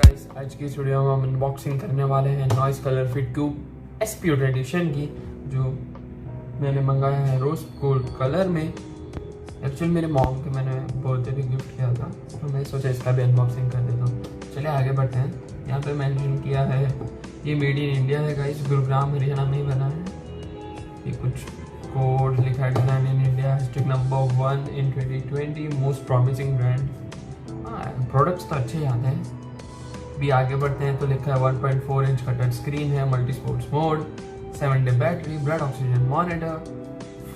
Guys, आज की इस वीडियो में हम अनबॉक्सिंग करने वाले हैं Noise colour fit cube SPO edition की, जो मैंने मंगाया है रोज गोल्ड कलर में। एक्चुअली मेरे मॉम के मैंने बर्थडे पे गिफ्ट किया था, तो मैं सोचा इसका भी अनबॉक्सिंग कर देता हूँ। चलिए आगे बढ़ते हैं। यहाँ पे मेंशन किया है ये मेड इन इंडिया है गाइस, गुरुग्राम हरियाणा में ही बना है। ये कुछ कोड लिखा है, design in India, hashtag number 1 in 2020 most promising brand. Products तो अच्छे आते हैं। भी आगे बढ़ते हैं तो लिखा है 1.4 इंच का टच स्क्रीन है, multi sports mode, 7 day battery, blood oxygen monitor,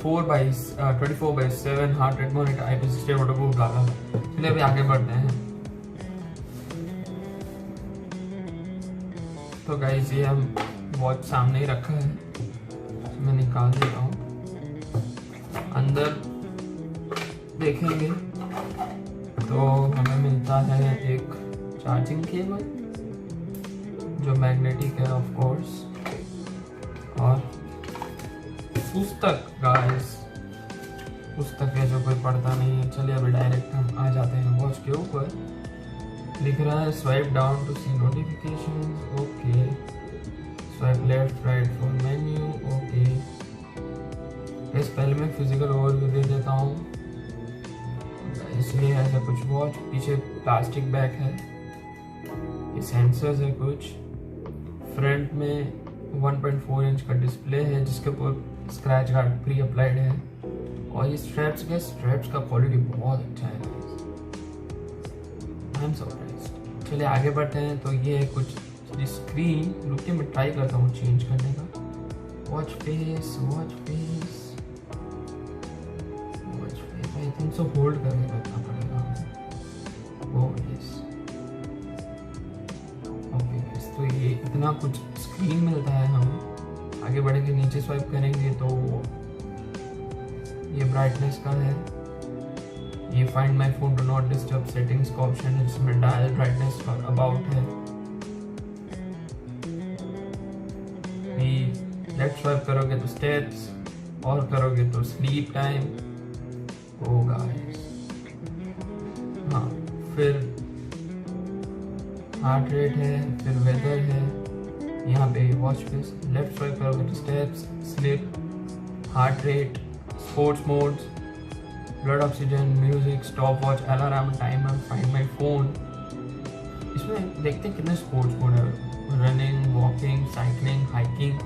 24/7 heart rate monitor, IP60 waterproof डाला है। चलिए अभी आगे बढ़ते हैं। तो गाइस ये हम वॉच सामने ही रखा है, मैं निकाल देता हूँ। अंदर देखेंगे तो हमें मिलता है एक चार्जिंग केबल जो मैग्नेटिक है ऑफ कोर्स, और पुस्तक गाइस, पुस्तक है जो कोई पढ़ता नहीं है। चलिए अभी डायरेक्ट हम आ जाते हैं वॉच के ऊपर। लिख रहा है swipe down to see notifications, okay, swipe left right for menu, okay. इस पहले मैं फिजिकल ओवरव्यू दे देता हूँ। इसलिए ऐसा कुछ वॉच, पीछे प्लास्टिक बैग है, ये सेंसर्स है कुछ, फ्रंट में 1.4 इंच का डिस्प्ले है जिसके ऊपर स्क्रैच गार्ड प्री अप्लाइड है, और ये स्ट्रैप्स का क्वालिटी बहुत अच्छा है। I am surprised. चलिए आगे बढ़ते हैं। तो ये है कुछ स्क्रीन, रुकिए मैं ट्राई करता हूँ चेंज करने का। Watch face I think so hold करके रखना पड़ेगा। ओह यस, ओके गाइस, तो ये इतना कुछ स्क्रीन मिलता है। हम आगे बढ़ेंगे, नीचे स्वाइप करेंगे तो ये ब्राइटनेस का है, ये find my phone do not disturb settings का ऑप्शन है जिसमें डायल ब्राइटनेस और अबाउट है। लेफ्ट स्वाइप करोगे तो स्टेप्स, और करोगे तो स्लीप टाइम। ओ गाइस, हाँ, फिर हार्ट रेट है, फिर वेदर है, यहाँ पे वॉच फेस। लेफ्ट स्वाइप करोगे तो steps, slip, heart rate, sports modes, blood oxygen, music, stop watch, alarm, timer, find my phone. इसमें देखते हैं कितने स्पोर्ट्स मोड है, running, walking, cycling, hiking,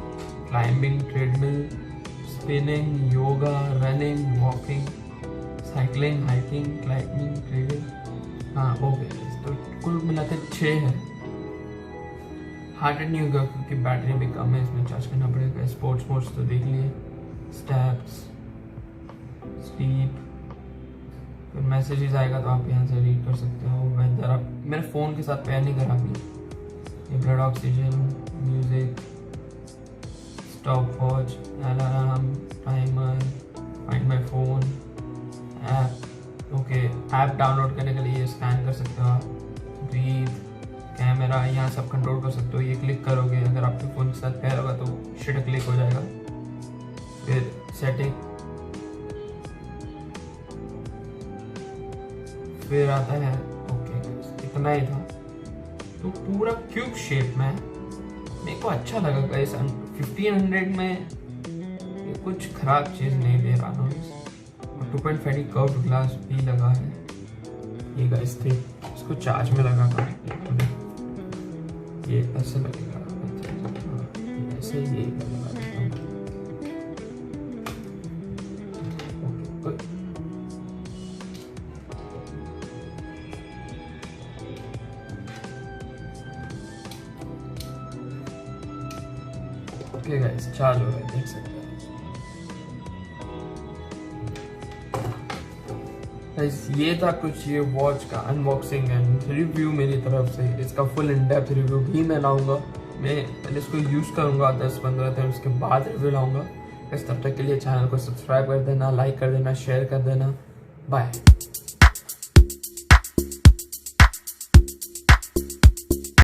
climbing, treadmill, spinning, yoga, running, walking, cycling, hiking, climbing, trading. हाँ okay, तो कुल मिलाकर 6 है। हार्ट रेट नहीं होगा क्योंकि बैटरी भी कम है, इसमें चार्ज करना पड़ेगा। स्पोर्ट्स मोड्स तो देख लिए, स्टेप्स, स्लीप, फिर मैसेजेस आएगा तो आप यहाँ से रीड कर सकते हो। वेदर आप मेरे फ़ोन के साथ पेयर नहीं करा अभी। ये blood oxygen, music, stop watch, alarm, timer, find my phone, app, okay. App download करने के लिए स्कैन कर सकते हो आप, ब्रीथ, कैमरा, यहाँ सब कंट्रोल कर सकते हो। ये क्लिक करोगे, अगर आपके फ़ोन के साथ पैर होगा तो शिट क्लिक हो जाएगा। फिर सेटिंग, फिर आता है, ओके इतना ही था। तो पूरा क्यूब शेप में मेरे को अच्छा लगा गाइस। 1500 में ये कुछ खराब चीज़ नहीं दे रहा हूँ। 2.5 कर्व्ड ग्लास भी लगा है। ये गाइस थे, इसको चार्ज में लगा कर ये ऐसे लगेगा, ऐसे ये लगा देता हूँ। ओके गाइस, चार्ज हो रहा है, देख सकते हैं। ये था कुछ ये वॉच का अनबॉक्सिंग एंड रिव्यू मेरी तरफ से। इसका फुल इन डेप्थ रिव्यू भी मैं लाऊंगा। मैं पहले इसको यूज़ करूंगा 10-15 दिन, उसके बाद रिव्यू लाऊंगा। इस तब तक के लिए चैनल को सब्सक्राइब कर देना, लाइक कर देना, शेयर कर देना। बाय।